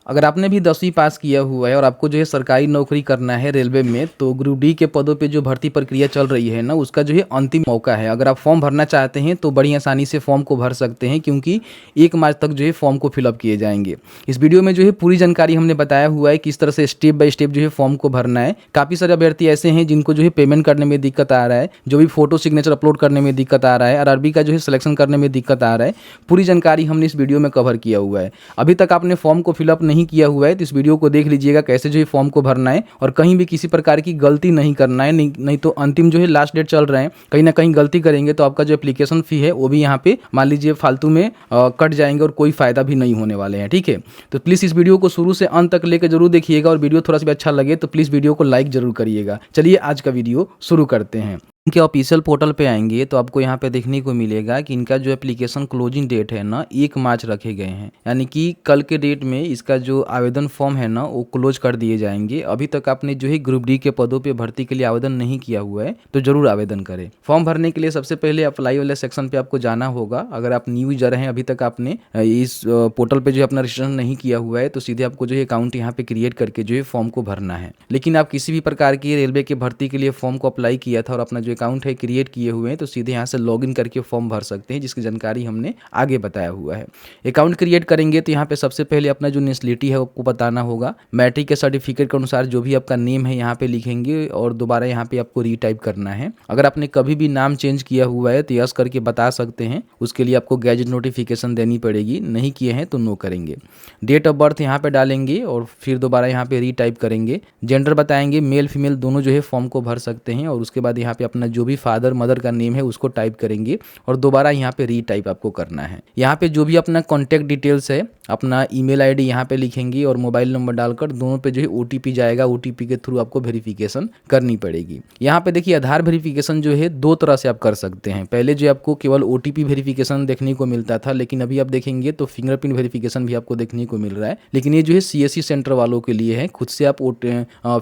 अगर आपने भी 10वीं पास किया हुआ है और आपको जो है सरकारी नौकरी करना है रेलवे में, तो ग्रुप डी के पदों पे जो भर्ती प्रक्रिया चल रही है ना, उसका जो है अंतिम मौका है। अगर आप फॉर्म भरना चाहते हैं तो बड़ी आसानी से फॉर्म को भर सकते हैं, क्योंकि 1 मार्च तक जो है फॉर्म को फिलअप किए जाएंगे। इस वीडियो में जो है पूरी जानकारी हमने बताया हुआ है, किस तरह से स्टेप बाय स्टेप जो है फॉर्म को भरना है। काफ़ी सारे अभ्यर्थी ऐसे हैं जिनको जो है पेमेंट करने में दिक्कत आ रहा है, जो भी फोटो सिग्नेचर अपलोड करने में दिक्कत आ रहा है, आरआरबी का जो है सिलेक्शन करने में दिक्कत आ रहा है। पूरी जानकारी हमने इस वीडियो में कवर किया हुआ है। अभी तक आपने फॉर्म को फिलअप नहीं किया हुआ है तो इस वीडियो को देख लीजिएगा कैसे जो है फॉर्म को भरना है, और कहीं भी किसी प्रकार की गलती नहीं करना है। नहीं तो अंतिम जो है लास्ट डेट चल रहे हैं, कहीं ना कहीं गलती करेंगे तो आपका जो एप्लीकेशन फी है वो भी यहाँ पे मान लीजिए फालतू में कट जाएंगे और कोई फायदा भी नहीं होने वाले हैं। ठीक है, तो प्लीज़ इस वीडियो को शुरू से अंत तक लेकर जरूर देखिएगा, और वीडियो थोड़ा सा भी अच्छा लगे तो प्लीज़ वीडियो को लाइक जरूर करिएगा। चलिए आज का वीडियो शुरू करते हैं। इनके ऑफिशियल पोर्टल पे आएंगे तो आपको यहाँ पे देखने को मिलेगा कि इनका जो एप्लीकेशन क्लोजिंग डेट है ना 1 मार्च रखे गए हैं, यानी कि कल के डेट में इसका जो आवेदन फॉर्म है ना वो क्लोज कर दिए जाएंगे। अभी तक आपने जो है ग्रुप डी के पदों पे भर्ती के लिए आवेदन नहीं किया हुआ है तो जरूर आवेदन करें। फॉर्म भरने के लिए सबसे पहले अप्लाई वाले सेक्शन पे आपको जाना होगा। अगर आप न्यू यूजर हैं, अभी तक आपने इस पोर्टल पे जो अपना रजिस्ट्रेशन नहीं किया हुआ है, तो सीधे आपको जो है अकाउंट यहाँ पे क्रिएट करके जो है फॉर्म को भरना है। लेकिन आप किसी भी प्रकार की रेलवे के भर्ती के लिए फॉर्म को अप्लाई किया था और अपना जो अकाउंट है क्रिएट किए हुए हैं, तो सीधे यहाँ से लॉगिन करके फॉर्म भर सकते हैं, जिसकी जानकारी हमने आगे बताया हुआ है। अकाउंट क्रिएट करेंगे तो यहाँ पे सबसे पहले अपना जो नेशनलिटी है आपको बताना होगा। मैट्रिक के सर्टिफिकेट के अनुसार जो भी आपका नेम है यहाँ पे लिखेंगे और दोबारा यहाँ पे आपको रीटाइप करना है। अगर आपने कभी भी नाम चेंज किया हुआ है तो यस करके बता सकते हैं, उसके लिए आपको गैजेट नोटिफिकेशन देनी पड़ेगी। नहीं किए हैं तो नो करेंगे। डेट ऑफ बर्थ यहाँ पे डालेंगे और फिर दोबारा यहाँ पे रीटाइप करेंगे। जेंडर बताएंगे, मेल फीमेल दोनों जो है फॉर्म को भर सकते हैं, और उसके बाद यहाँ पे अपना जो भी फादर मदर का नेम है उसको टाइप करेंगे और दोबारा यहाँ पे रीटाइप आपको करना है। यहाँ पे जो भी अपना कॉन्टैक्ट डिटेल्स है, अपना ईमेल आईडी यहाँ पे लिखेंगे और मोबाइल नंबर डालकर दोनों पे जो है ओटीपी जाएगा। ओटीपी के थ्रू आपको वेरिफिकेशन करनी पड़ेगी। यहाँ पे देखिए आधार वेरिफिकेशन जो है 2 तरह से आप कर सकते हैं। पहले जो आपको केवल ओटीपी वेरिफिकेशन देखने को मिलता था, लेकिन अभी आप देखेंगे तो फिंगरप्रिंट वेरिफिकेशन भी आपको देखने को मिल रहा है। लेकिन ये जो है सीएससी सेंटर वालों के लिए है, खुद से आप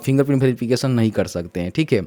फिंगरप्रिंट वेरिफिकेशन नहीं कर सकते हैं। ठीक है,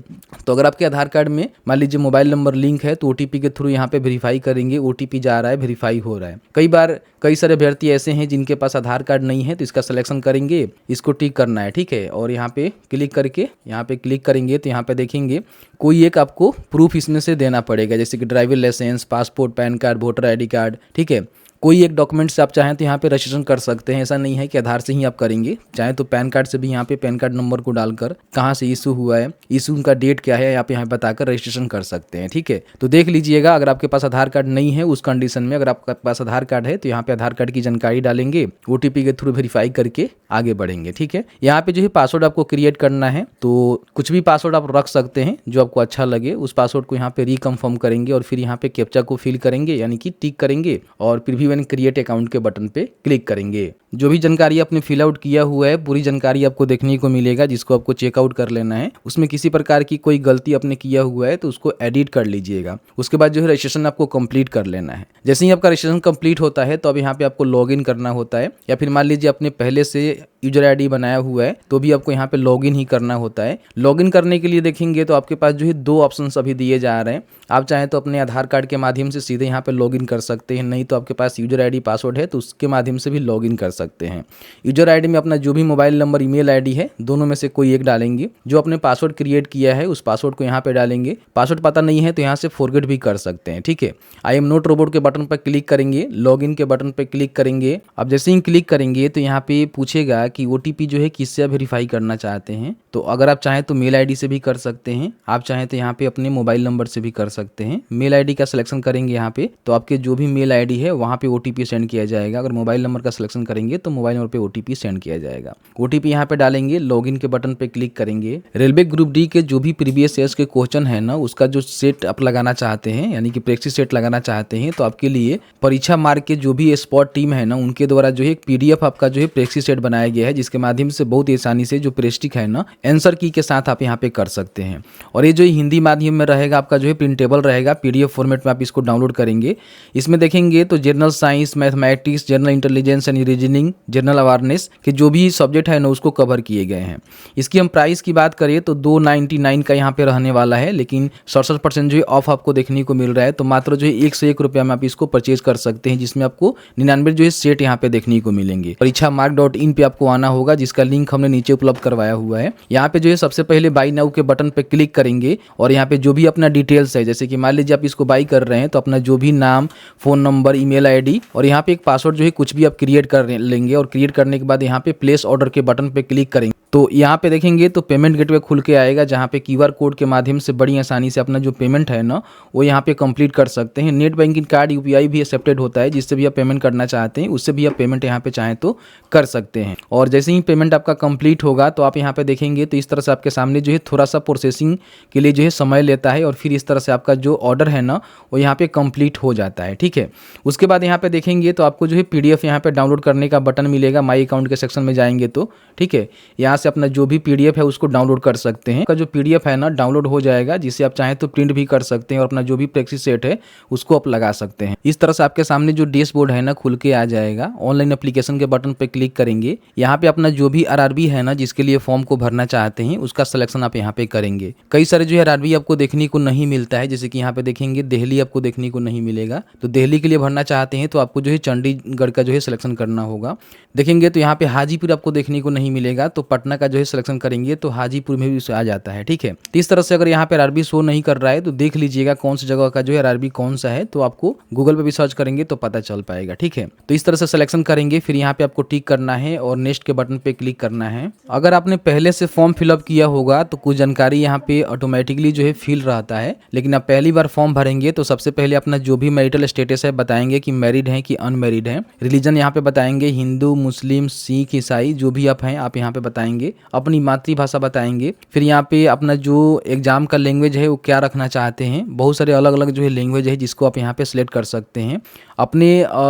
तो अगर आपके आधार कार्ड में मान लीजिए मोबाइल नंबर लिंक है तो ओटीपी के थ्रू यहाँ पे वेरीफाई करेंगे। ओटीपी जा रहा है, वेरीफाई हो रहा है। कई बार कई सारे अभ्यर्थी ऐसे हैं जिनके पास आधार कार्ड नहीं है, तो इसका सिलेक्शन करेंगे, इसको टिक करना है। ठीक है, और यहाँ पे क्लिक करके यहाँ पे क्लिक करेंगे तो यहाँ पे देखेंगे कोई एक आपको प्रूफ इसमें से देना पड़ेगा, जैसे कि driving licence, passport, PAN card, voter ID card. ठीक है, कोई एक डॉक्यूमेंट से आप चाहें तो यहाँ पे रजिस्ट्रेशन कर सकते हैं। ऐसा नहीं है कि आधार से ही आप करेंगे, चाहे तो पैन कार्ड से भी यहाँ पे पैन कार्ड नंबर को डालकर कहाँ से इशू हुआ है, इशू का डेट क्या है, यहाँ बताकर रजिस्ट्रेशन कर सकते हैं। ठीक है, तो देख लीजिएगा अगर आपके पास आधार कार्ड नहीं है उस कंडीशन में, अगर आपके पास आधार कार्ड है तो यहाँ पे आधार कार्ड की जानकारी डालेंगे, ओटीपी के थ्रू वेरीफाई करके आगे बढ़ेंगे। ठीक है, यहाँ पे जो है पासवर्ड आपको क्रिएट करना है, तो कुछ भी पासवर्ड आप रख सकते हैं जो आपको अच्छा लगे। उस पासवर्ड को यहाँ पे रिकन्फर्म करेंगे और फिर यहाँ पे कैप्चा को फिल करेंगे, यानी कि टिक करेंगे, और फिर भी वन क्रिएट अकाउंट के बटन पे क्लिक करेंगे। जो भी जानकारी आपने फिल आउट किया हुआ है पूरी जानकारी आपको देखने को मिलेगा, जिसको आपको चेकआउट कर लेना है। उसमें किसी प्रकार की कोई गलती आपने किया हुआ है तो उसको एडिट कर लीजिएगा। उसके बाद जो है रजिस्ट्रेशन आपको कंप्लीट कर लेना है। जैसे ही आपका रजिस्ट्रेशन कंप्लीट होता है तो अब यहाँ पे आपको लॉगिन करना होता है, या फिर मान लीजिए आपने पहले से यूजर आईडी बनाया हुआ है तो भी आपको यहाँ पे लॉगिन ही करना होता है। लॉगिन करने के लिए देखेंगे तो आपके पास जो है 2 ऑप्शंस अभी दिए जा रहे हैं। आप चाहें तो अपने आधार कार्ड के माध्यम से सीधे यहाँ पे लॉगिन कर सकते हैं, नहीं तो आपके पास यूजर आईडी पासवर्ड है तो उसके माध्यम से भी लॉगिन कर सकते हैं। यूजर आईडी में अपना जो भी मोबाइल नंबर, ईमेल आईडी है, दोनों में से कोई एक डालेंगे। जो अपने पासवर्ड क्रिएट किया है उस पासवर्ड को यहाँ पे डालेंगे। पासवर्ड पता नहीं है तो यहाँ से फॉरगेट भी कर सकते हैं। ठीक है, आई एम नॉट रोबोट के बटन पर क्लिक करेंगे, लॉगिन के बटन पर क्लिक करेंगे। अब जैसे ही क्लिक करेंगे तो यहाँ पे पूछेगा कि ओटीपी जो है किससे वेरीफाई करना चाहते हैं। तो अगर आप चाहें तो मेल आईडी से भी कर सकते हैं, आप चाहें तो यहाँ पे अपने मोबाइल नंबर से भी कर सकते हैं। मेल आईडी का सिलेक्शन करेंगे यहाँ पे तो आपके जो भी मेल आईडी है वहाँ पे ओटीपी सेंड किया जाएगा। अगर मोबाइल नंबर का सिलेक्शन करेंगे तो मोबाइल नंबर पे ओटीपी सेंड किया जाएगा। ओटीपी यहाँ पे डालेंगे, लॉगिन के बटन पे क्लिक करेंगे। रेलवे ग्रुप डी के जो भी प्रीवियस ईयर्स के क्वेश्चन है ना उसका जो सेट आप लगाना चाहते हैं, यानी कि प्रैक्टिस सेट लगाना चाहते हैं, तो आपके लिए परीक्षा मार्ग के जो भी स्पॉट टीम है ना उनके द्वारा जो है एक पीडीएफ आपका जो है प्रैक्टिस सेट बनाया गया है, जिसके माध्यम से बहुत आसानी से जो प्रेस्टिक है ना आंसर की के साथ आप यहाँ पे कर सकते हैं। और ये जो हिंदी माध्यम में रहेगा आपका जो है प्रिंटेबल रहेगा, पीडीएफ फॉर्मेट में आप इसको डाउनलोड करेंगे। इसमें देखेंगे तो general science, mathematics, general intelligence and reasoning, general awareness के जो भी सब्जेक्ट है ना उसको कवर किए गए हैं। इसकी हम प्राइस की बात करें तो 299 का यहाँ पे रहने वाला है, लेकिन 67% जो है ऑफ आपको देखने को मिल रहा है। तो मात्र जो है 101 रुपया में आप इसको परचेज कर सकते हैं, जिसमें आपको 99 जो है सेट यहाँ पे देखने को मिलेंगे। परीक्षा mark.in पे आपको आना होगा, जिसका लिंक हमने नीचे उपलब्ध करवाया हुआ है। यहाँ पे जो है सबसे पहले बाई नाउ के बटन पे क्लिक करेंगे और यहाँ पे जो भी अपना डिटेल्स है, जैसे कि मान लीजिए आप इसको बाई कर रहे हैं तो अपना जो भी नाम, फोन नंबर, ईमेल आईडी और यहाँ पे एक पासवर्ड जो है कुछ भी आप क्रिएट कर लेंगे और क्रिएट करने के बाद यहाँ पे प्लेस ऑर्डर के बटन पे क्लिक करेंगे तो यहाँ पे देखेंगे तो पेमेंट गेटवे खुल के आएगा, जहाँ पे QR कोड के माध्यम से बड़ी आसानी से अपना जो पेमेंट है ना वो यहाँ पे कंप्लीट कर सकते हैं। नेट बैंकिंग कार्ड, UPI भी एक्सेप्टेड होता है, जिससे भी आप पेमेंट करना चाहते हैं उससे भी आप पेमेंट यहाँ पे चाहें तो कर सकते हैं। और जैसे ही पेमेंट आपका कंप्लीट होगा तो आप यहाँ पे देखेंगे तो इस तरह से आपके सामने जो है थोड़ा सा प्रोसेसिंग के लिए जो है समय लेता है और फिर इस तरह से आपका जो ऑर्डर है ना वो यहाँ पे कंप्लीट हो जाता है। ठीक है, उसके बाद यहाँ पे देखेंगे तो आपको जो है PDF यहाँ पे डाउनलोड करने का बटन मिलेगा। माई अकाउंट के सेक्शन में जाएंगे तो ठीक है, यहाँ से अपना जो भी PDF है उसको डाउनलोड कर सकते हैं। का जो PDF है ना डाउनलोड हो जाएगा, जिसे आप चाहें तो प्रिंट भी कर सकते हैं और अपना जो भी प्रैक्टिस सेट है उसको आप लगा सकते हैं। इस तरह से आपके सामने जो डैशबोर्ड है ना खुल के आ जाएगा। ऑनलाइन एप्लीकेशन के बटन पे क्लिक करेंगे, यहाँ पे अपना जो भी RRB है ना जिसके लिए फॉर्म को भरना चाहते हैं उसका सिलेक्शन आप यहाँ पे करेंगे। कई सारे जो है RRB आपको देखने को नहीं मिलता है, जैसे कि यहाँ पे देखेंगे दिल्ली आपको देखने को नहीं मिलेगा। तो दिल्ली के लिए भरना चाहते हैं तो आपको जो है चंडीगढ़ का जो है सिलेक्शन करना होगा। देखेंगे तो यहाँ पे हाजीपुर आपको देखने को नहीं मिलेगा, तो पटना का जो है सिलेक्शन करेंगे तो हाजीपुर में भी आ जाता है। ठीक है, तो इस तरह से अगर यहाँ पे RRB शो नहीं कर रहा है तो देख लीजिएगा कौन सी जगह का जो है RRB कौन सा है, तो आपको गूगल पे भी सर्च करेंगे तो पता चल पाएगा। ठीक है, तो इस तरह से सिलेक्शन करेंगे, फिर यहाँ पे आपको टिक करना है और नेक्स्ट के बटन पे क्लिक करना है। अगर आपने पहले से फॉर्म फिलअप किया होगा तो कुछ जानकारी यहाँ पे ऑटोमेटिकली जो है फिल रहता है, लेकिन आप पहली बार फॉर्म भरेंगे तो सबसे पहले अपना जो भी मैरिटल स्टेटस है बताएंगे कि मैरिड है कि अनमैरिड है। रिलीजन यहाँ पे बताएंगे हिंदू, मुस्लिम, सिख, ईसाई, जो भी आप हैं आप यहाँ पे बताएंगे। अपनी मातृभाषा बताएंगे। फिर यहाँ पे अपना जो एग्जाम का लैंग्वेज है वो क्या रखना चाहते हैं। बहुत सारे अलग अलग जो है लैंग्वेज है जिसको आप यहाँ पे सिलेक्ट कर सकते हैं। अपने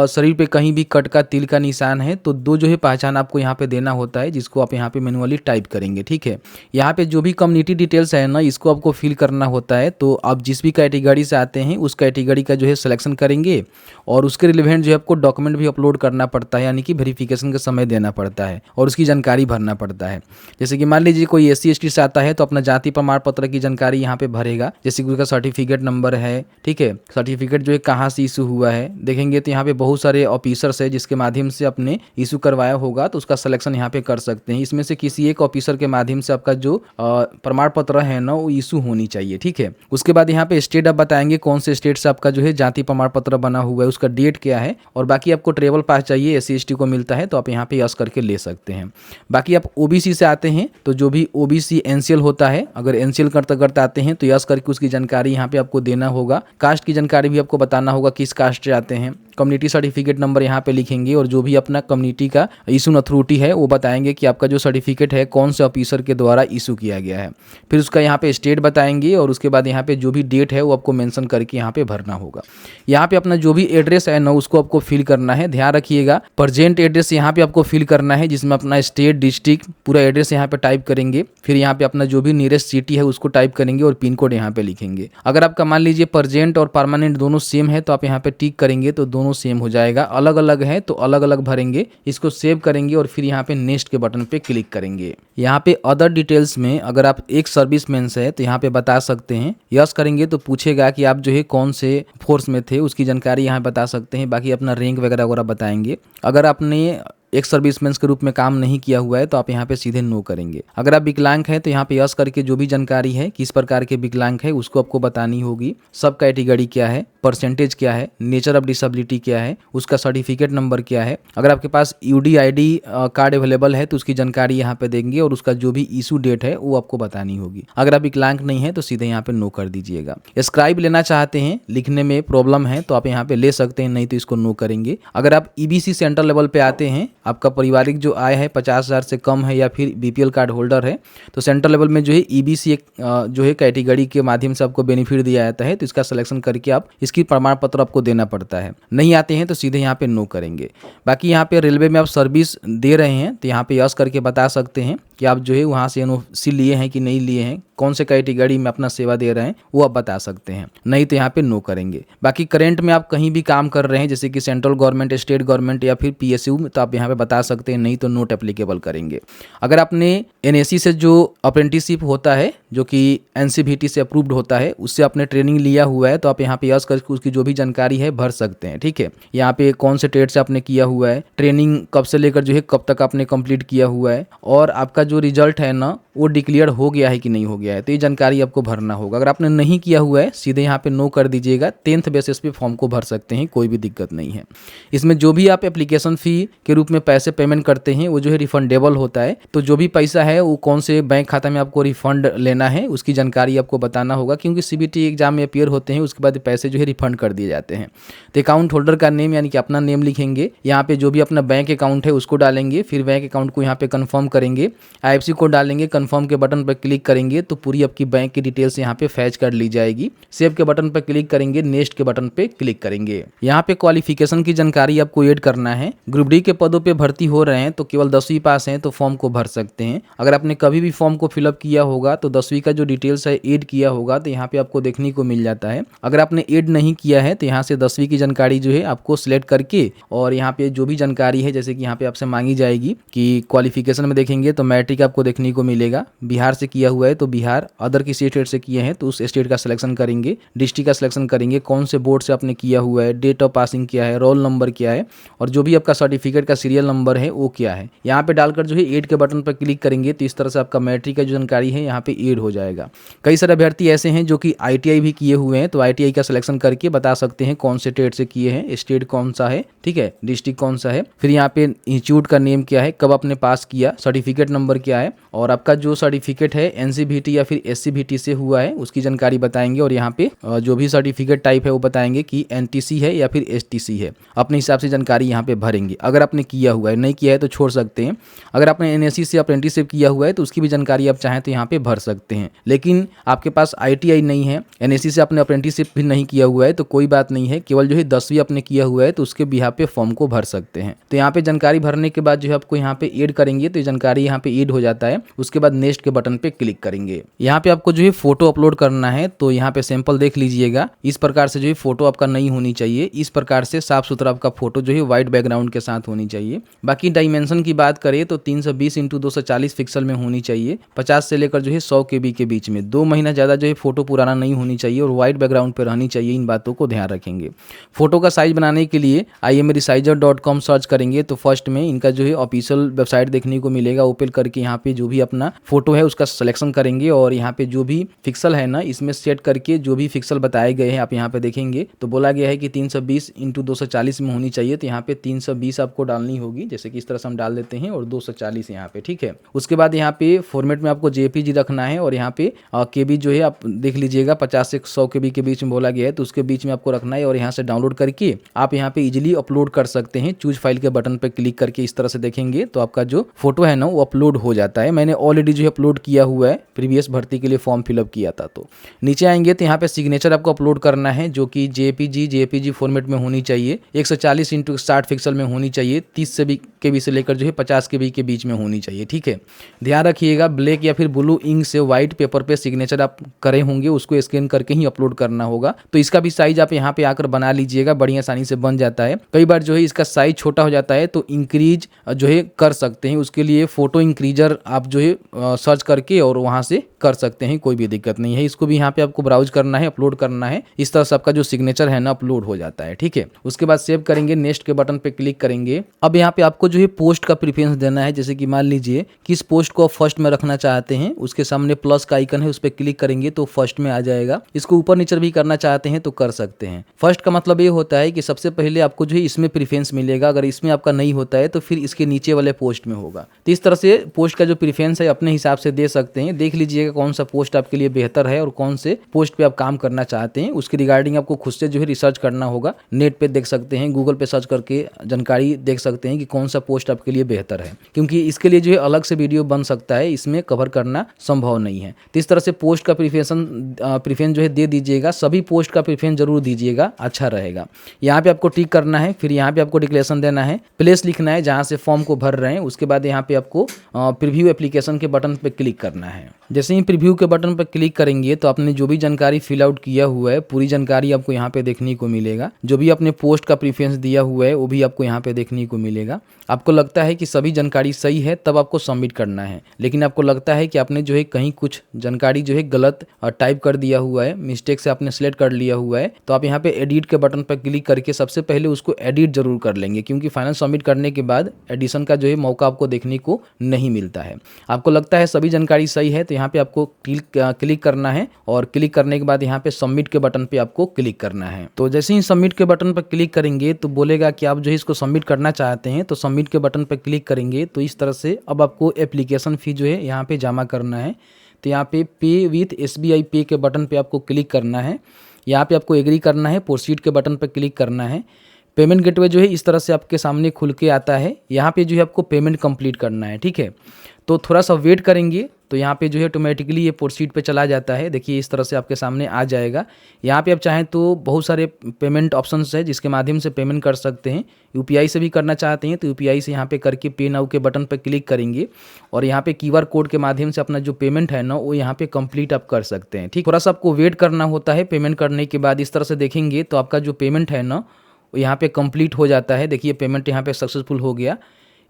शरीर पे कहीं भी कट का, तिल का निशान है तो दो जो है पहचान आपको यहाँ पे देना होता है, जिसको आप यहाँ पे मैनुअली टाइप करेंगे। ठीक है, यहाँ पे जो भी कम्युनिटी डिटेल्स है ना इसको आपको फिल करना होता है। तो आप जिस भी कैटेगरी से आते हैं उस कैटेगरी का जो है सिलेक्शन करेंगे और उसके रिलेवेंट जो है आपको डॉक्यूमेंट भी अपलोड करना पड़ता है, यानी कि वेरिफिकेशन का समय देना पड़ता है और उसकी जानकारी भरना पड़ता है। जैसे कि मान लीजिए कोई SC ST से आता है तो अपना जाति प्रमाण पत्र की जानकारी यहाँ पे भरेगा, जैसे कि उसका सर्टिफिकेट नंबर है। ठीक है, सर्टिफिकेट जो है कहाँ से इशू हुआ है देखेंगे तो यहाँ पे बहुत सारे ऑफिसर्स है जिसके माध्यम से अपने इशू करवाया होगा तो उसका सिलेक्शन यहाँ पे कर सकते हैं। इसमें से किसी एक ऑफिसर के माध्यम से आपका जो प्रमाण पत्र है ना वो इशू होनी चाहिए। ठीक है, उसके बाद यहाँ पे स्टेट आप बताएंगे कौन से स्टेट से आपका जो है जाति प्रमाण पत्र बना हुआ है, उसका डेट क्या है, और बाकी आपको ट्रेवल पास चाहिए, SC ST को मिलता है तो आप यहाँ पे यस करके ले सकते हैं। बाकी आप OBC से आते हैं तो जो भी OBC NCL होता है, अगर NCL करते करते आते हैं तो यस करके उसकी जानकारी यहाँ पे आपको देना होगा। कास्ट की जानकारी भी आपको बताना होगा किस कास्ट से आते हैं। कम्युनिटी सर्टिफिकेट नंबर यहाँ पे लिखेंगे और जो भी अपना कम्युनिटी का इशू अथॉरिटी है वो बताएंगे कि आपका जो सर्टिफिकेट है कौन से ऑफिसर के द्वारा इशू किया गया है। फिर उसका यहाँ पे स्टेट बताएंगे और उसके बाद यहाँ पे जो भी डेट है वो आपको मेंशन करके यहाँ पे भरना होगा। यहाँ पे अपना जो भी एड्रेस है ना उसको आपको फिल करना है। ध्यान रखिएगा प्रेजेंट एड्रेस यहाँ पे आपको फिल करना है, जिसमें अपना स्टेट, डिस्ट्रिक्ट, पूरा एड्रेस यहाँ पे टाइप करेंगे। फिर यहाँ पे अपना जो भी नियरेस्ट सिटी है उसको टाइप करेंगे और पिन कोड यहाँ पे लिखेंगे। अगर आपका मान लीजिए प्रेजेंट और परमानेंट दोनों सेम है तो आप यहाँ पे टिक करेंगे तो दोनों सेम हो जाएगा। अलग अलग है तो अलग अलग भरेंगे। इसको सेव करेंगे और फिर यहाँ पे नेक्स्ट के बटन पे क्लिक करेंगे। यहाँ पे अदर डिटेल्स में अगर आप एक सर्विसमैन से है तो यहाँ पे बता सकते हैं। यस करेंगे तो पूछेगा कि आप जो है कौन से फोर्स में थे, उसकी जानकारी यहाँ बता सकते हैं। बाकी अपना रैंक वगैरह वगैरह बताएंगे। अगर आपने एक सर्विसमैन के रूप में काम नहीं किया हुआ है तो आप यहाँ पे सीधे नो करेंगे। अगर आप विकलांग हैं तो यहाँ पे यस करके जो भी जानकारी है किस प्रकार के विकलांग है उसको आपको बतानी होगी। सब कैटेगरी क्या है, परसेंटेज क्या है, नेचर ऑफ डिसेबिलिटी क्या है, उसका सर्टिफिकेट नंबर क्या है। अगर आपके पास UDID कार्ड अवेलेबल है तो उसकी जानकारी यहाँ पे देंगे और उसका जो भी इशू डेट है वो आपको बतानी होगी। अगर आप विकलांग नहीं है तो सीधे यहाँ पे नो कर दीजिएगा। स्क्राइब लेना चाहते हैं, लिखने में प्रॉब्लम है तो आप यहाँ पे ले सकते हैं, नहीं तो इसको नो करेंगे। अगर आप EBC सेंटर लेवल पे आते हैं आपका पारिवारिक जो आय है 50,000 से कम है या फिर बीपीएल कार्ड होल्डर है तो सेंट्रल लेवल में जो है ईबीसी एक जो है कैटेगरी के माध्यम से आपको बेनिफिट दिया जाता है, तो इसका सिलेक्शन करके आप इसकी प्रमाण पत्र आपको देना पड़ता है। नहीं आते हैं तो सीधे यहाँ पे नो करेंगे। बाकी यहाँ पे रेलवे में आप सर्विस दे रहे हैं तो यहाँ पे यस करके बता सकते हैं कि आप जो है वहाँ से एनओसी लिए हैं कि नहीं लिए हैं, कौन से कैटेगरी में अपना सेवा दे रहे हैं वो आप बता सकते हैं। नहीं तो यहाँ पे नो करेंगे। बाकी करंट में आप कहीं भी काम कर रहे हैं जैसे कि सेंट्रल गवर्नमेंट, स्टेट गवर्नमेंट या फिर पीएसयू में, तो आप यहाँ पे बता सकते हैं, नहीं तो नोट एप्लीकेबल करेंगे। अगर आपने एनएसी से जो अप्रेंटिसशिप होता है जो कि एनसीवीटी से अप्रूव्ड होता है उससे आपने ट्रेनिंग लिया हुआ है तो आप यहाँ पे यस करके उसकी जो भी जानकारी है भर सकते हैं। ठीक है, यहाँ पे कौन से ट्रेड से आपने किया हुआ है, ट्रेनिंग कब से लेकर जो है कब तक आपने कंप्लीट किया हुआ है, और आपका जो रिजल्ट है ना वो डिक्लेयर हो गया है कि नहीं हो गया है, तो ये जानकारी आपको भरना होगा। अगर आपने नहीं किया हुआ है सीधे यहाँ पे नो कर दीजिएगा। 10th बेसिस पे फॉर्म को भर सकते हैं, कोई भी दिक्कत नहीं है। इसमें जो भी आप एप्लीकेशन फ़ी के रूप में पैसे पेमेंट करते हैं वो जो है रिफंडेबल होता है। तो जो भी पैसा है वो कौन से बैंक खाता में आपको रिफंड लेना है उसकी जानकारी आपको बताना होगा, क्योंकि सीबीटी एग्जाम में अपीयर होते हैं उसके बाद पैसे जो है रिफंड कर दिए जाते हैं। तो अकाउंट होल्डर का नेम यानी कि अपना नेम लिखेंगे, यहाँ पे जो भी अपना बैंक अकाउंट है उसको डालेंगे, फिर बैंक अकाउंट को यहाँ पे कंफर्म करेंगे, आईएफएससी कोड डालेंगे, कंफर्म के बटन पर क्लिक करेंगे तो पूरी आपकी बैंक की डिटेल्स यहाँ पे फैच कर ली जाएगी। सेव के बटन पर क्लिक करेंगे, नेक्स्ट के बटन पे क्लिक करेंगे। यहाँ पे क्वालिफिकेशन की जानकारी आपको ऐड करना है। ग्रुप डी के पदों पे भर्ती हो रहे हैं तो केवल 10वीं पास हैं तो फॉर्म को भर सकते हैं। अगर आपने कभी भी फॉर्म को फिलअप किया होगा तो 10वीं का जो डिटेल्स है ऐड किया होगा तो यहाँ पे आपको देखने को मिल जाता है। अगर आपने ऐड नहीं किया है तो यहाँ से 10वीं की जानकारी जो है आपको सिलेक्ट करके और यहाँ पे जो भी जानकारी है जैसे कि यहाँ पे आपसे मांगी जाएगी कि क्वालिफिकेशन में देखेंगे तो मैट्रिक आपको देखने को मिलेगा, बिहार से किया हुआ है तो बिहार, अदर किसी स्टेट से किए हैं तो उस स्टेट का सिलेक्शन करेंगे, डिस्ट्रिक्ट का सिलेक्शन करेंगे, कौन से बोर्ड से आपने किया हुआ है, डेट ऑफ पासिंग क्या है, रोल नंबर क्या है और जो भी आपका सर्टिफिकेट का सीरियल नंबर है वो क्या है। यहाँ पे डालकर जो है ऐड के बटन पर क्लिक करेंगे तो इस तरह से आपका मैट्रिक का जो जानकारी है यहाँ पे ऐड हो जाएगा। कई सारे अभ्यर्थी ऐसे हैं जो कि आईटीआई भी किए हुए हैं तो आईटीआई का सिलेक्शन करके बता सकते हैं कौन से स्टेट से किए हैं, स्टेट कौन सा है, ठीक है, डिस्ट्रिक्ट कौन सा है, फिर यहाँ पे इंस्टीट्यूट का नेम क्या है, कब आपने पास किया, सर्टिफिकेट नंबर क्या है और आपका जो सर्टिफिकेट है एनसीवीटी या फिर एससीवीटी से हुआ है उसकी जानकारी बताएंगे और यहाँ पे जो भी सर्टिफिकेट टाइप है वो बताएंगे कि एनटीसी है या फिर एसटीसी है। अपने हिसाब से जानकारी यहाँ पे भरेंगे। अगर आपने किया हुआ है, नहीं किया है तो छोड़ सकते हैं। अगर आपने एनएससी से अप्रेंटिसशिप किया हुआ है तो उसकी भी जानकारी आप चाहें तो यहाँ पे भर सकते हैं। लेकिन आपके पास आईटीआई नहीं है, एनएससी से आपने अप्रेंटिसशिप भी नहीं किया हुआ है तो कोई बात नहीं है, केवल जो है 10वीं आपने किया हुआ है तो उसके बिहाफ पे फॉर्म को भर सकते हैं। तो यहाँ पे जानकारी भरने के बाद जो है आपको यहाँ पे ऐड करेंगे तो जानकारी यहाँ पे ऐड हो जाता है। उसके बाद नेक्स्ट के बटन पे क्लिक करेंगे। यहाँ पे आपको जो है फोटो अपलोड करना है तो यहाँ पे सैंपल देख लीजिएगा। इस प्रकार से जो है फोटो आपका नहीं होनी चाहिए, इस प्रकार से साफ सुथरा आपका फोटो जो है व्हाइट बैकग्राउंड के साथ होनी चाहिए। बाकी डायमेंशन की बात करें तो 320 × 240 पिक्सल में होनी चाहिए, 50 से लेकर जो है 100 KB के बीच में। 2 महीना ज़्यादा जो है फोटो पुराना नहीं होनी चाहिए और व्हाइट बैकग्राउंड पर रहनी चाहिए। इन बातों को ध्यान रखेंगे। फोटो का साइज बनाने के लिए imresizer.com सर्च करेंगे तो फर्स्ट में इनका जो है ऑफिशियल वेबसाइट देखने को मिलेगा। ओपन करके यहाँ पे जो भी अपना फोटो है उसका सिलेक्शन करेंगे और यहाँ पे जो भी पिक्सल है ना इसमें सेट करके जो भी पिक्सल बताए गए हैं आप यहाँ पे देखेंगे तो बोला गया है कि 320 × 240 में होनी चाहिए। तो यहाँ पे 320 आपको डालनी होगी, जैसे कि इस तरह से हम डाल देते हैं और 240 यहाँ पे, ठीक है। उसके बाद यहाँ पे फॉर्मेट में आपको जेपीजी रखना है और यहाँ पे केबी जो है आप देख लीजिएगा 50 से 100 KB के बीच में बोला गया है तो उसके बीच में आपको रखना है और यहाँ से डाउनलोड करके आप यहाँ पे इजिली अपलोड कर सकते हैं। चूज फाइल के बटन पर क्लिक करके इस तरह से देखेंगे तो आपका जो फोटो है ना वो अपलोड हो जाता है। मैंने ऑलरेडी जो है अपलोड किया हुआ है, प्रीवियस भर्ती के लिए फॉर्म फिलअप किया था। तो नीचे आएंगे तो यहाँ पे सिग्नेचर आपको अपलोड करना है जो कि जेपीजी फॉर्मेट में होनी चाहिए, 140 × 60 पिक्सल में होनी चाहिए, 30 KB से लेकर जो है 50 KB के बीच में होनी चाहिए, ठीक है। ध्यान रखिएगा ब्लैक या फिर ब्लू इंक से व्हाइट पेपर पे सिग्नेचर आप करे होंगे उसको स्कैन करके ही अपलोड करना होगा। तो इसका भी साइज आप यहाँ पे आकर बना लीजिएगा, बड़ी आसानी से बन जाता है। कई बार जो है इसका साइज छोटा हो जाता है तो इंक्रीज जो है कर सकते हैं, उसके लिए फोटो इंक्रीजर आप जो है सर्च करके और वहां से कर सकते हैं, कोई भी दिक्कत नहीं है। इसको भी यहाँ पे आपको ब्राउज करना है, अपलोड करना है, इस तरह से आपका जो सिग्नेचर है ना अपलोड हो जाता है, ठीक है। उसके बाद सेव करेंगे, नेक्स्ट के बटन पे क्लिक करेंगे। अब यहाँ पे आपको जो है पोस्ट का प्रेफरेंस देना है। जैसे कि मान लीजिए किस पोस्ट को आप फर्स्ट में रखना चाहते हैं, उसके सामने प्लस का आइकन है उस पर क्लिक करेंगे तो फर्स्ट में आ जाएगा। इसको ऊपर नीचे भी करना चाहते हैं तो कर सकते हैं। फर्स्ट का मतलब ये होता है कि सबसे पहले आपको जो है इसमें प्रेफरेंस मिलेगा, अगर इसमें आपका नहीं होता है तो फिर इसके नीचे वाले पोस्ट में होगा। तो इस तरह से पोस्ट का जो प्रेफरेंस है अपने हिसाब से दे सकते हैं। देख लीजिएगा कौन सा पोस्ट आपके लिए बेहतर है और कौन से पोस्ट पे आप काम करना चाहते हैं। उसके रिगार्डिंग आपको खुद से जो है रिसर्च करना होगा। नेट पे देख सकते हैं, गूगल पे सर्च करके जानकारी देख सकते सकते हैं कि कौन सा पोस्ट आपके लिए बेहतर है, क्योंकि इसके लिए जो है अलग से वीडियो बन सकता है, इसमें कवर करना संभव नहीं है। तो इस तरह से पोस्ट का प्रेफरेंस जो है दे दीजिएगा, सभी पोस्ट का प्रेफरेंस जरूर दीजिएगा, अच्छा रहेगा। यहाँ पे आपको टिक करना है, फिर यहाँ पे आपको डिक्लेरेशन देना है, प्लेस लिखना है जहाँ से फॉर्म को भर रहे हैं। उसके बाद यहाँ पे आपको प्रीव्यू एप्लीकेशन के बटन पर क्लिक करना है। जैसे ही प्रीव्यू के बटन पर क्लिक करेंगे तो आपने जो भी जानकारी फिल आउट किया हुआ है पूरी जानकारी आपको यहाँ पे देखने को मिलेगा। जो भी आपने पोस्ट का प्रेफरेंस दिया हुआ है वो भी आपको यहाँ पे देखने को मिलेगा। आपको लगता है कि सभी जानकारी सही है तब आपको सबमिट करना है, लेकिन आपको लगता है कि आपने जो है कहीं कुछ जानकारी जो है गलत टाइप कर दिया हुआ है, मिस्टेक से आपने सेलेक्ट कर लिया हुआ है, तो आप यहाँ पे एडिट के बटन पर क्लिक करके सबसे पहले उसको एडिट जरूर कर लेंगे, क्योंकि फाइनल सबमिट करने के बाद एडिशन का जो है मौका आपको देखने को नहीं मिलता है। आपको लगता है सभी जानकारी सही है तो यहाँ पे आपको क्लिक करना है, और क्लिक करने के बाद यहाँ पे सबमिट के बटन पे आपको क्लिक करना है। तो जैसे ही सबमिट के बटन पर क्लिक करेंगे तो बोलेगा कि आप जो है इसको सबमिट करना चाहते हैं, तो सबमिट के बटन पर क्लिक करेंगे तो इस तरह से अब आपको एप्लीकेशन फी जो है यहाँ पे जमा करना है। तो यहाँ पे पे विथ SBI पे के बटन पे आपको क्लिक करना है, यहाँ पे आपको एग्री करना है, प्रोसीड के बटन पर क्लिक करना है। पेमेंट गेटवे जो है इस तरह से आपके सामने खुल के आता है, यहाँ पे जो है आपको पेमेंट कंप्लीट करना है, ठीक है। तो थोड़ा सा वेट करेंगे तो यहाँ पे जो है ऑटोमेटिकली ये प्रोसीड पे चला जाता है। देखिए इस तरह से आपके सामने आ जाएगा। यहाँ पे आप चाहें तो बहुत सारे पेमेंट ऑप्शंस है जिसके माध्यम से पेमेंट कर सकते हैं। UPI से भी करना चाहते हैं तो UPI से यहाँ पे करके पे नाउ के बटन पर क्लिक करेंगे और यहाँ पे QR कोड के माध्यम से अपना जो पेमेंट है ना वो यहाँ पे कंप्लीट आप कर सकते हैं, ठीक। थोड़ा सा आपको वेट करना होता है। पेमेंट करने के बाद इस तरह से देखेंगे तो आपका जो पेमेंट है ना यहाँ पे कंप्लीट हो जाता है। देखिए पेमेंट यहाँ पे सक्सेसफुल हो गया।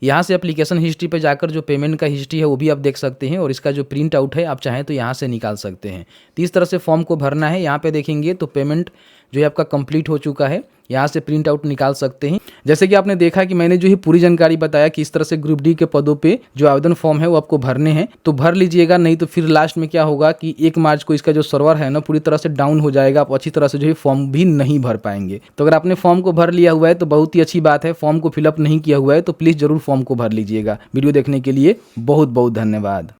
यहाँ से एप्लीकेशन हिस्ट्री पे जाकर जो पेमेंट का हिस्ट्री है वो भी आप देख सकते हैं, और इसका जो प्रिंट आउट है आप चाहें तो यहाँ से निकाल सकते हैं। तो इस तरह से फॉर्म को भरना है। यहाँ पे देखेंगे तो पेमेंट जो है आपका कंप्लीट हो चुका है, यहाँ से प्रिंट आउट निकाल सकते हैं। जैसे कि आपने देखा कि मैंने जो है पूरी जानकारी बताया कि इस तरह से ग्रुप डी के पदों पे जो आवेदन फॉर्म है वो आपको भरने हैं, तो भर लीजिएगा, नहीं तो फिर लास्ट में क्या होगा कि 1 मार्च को इसका जो सर्वर है ना पूरी तरह से डाउन हो जाएगा, आप अच्छी तरह से जो है फॉर्म भी नहीं भर पाएंगे। तो अगर आपने फॉर्म को भर लिया हुआ है तो बहुत ही अच्छी बात है। फॉर्म को फिलअप नहीं किया हुआ है तो प्लीज़ जरूर फॉर्म को भर लीजिएगा। वीडियो देखने के लिए बहुत बहुत धन्यवाद।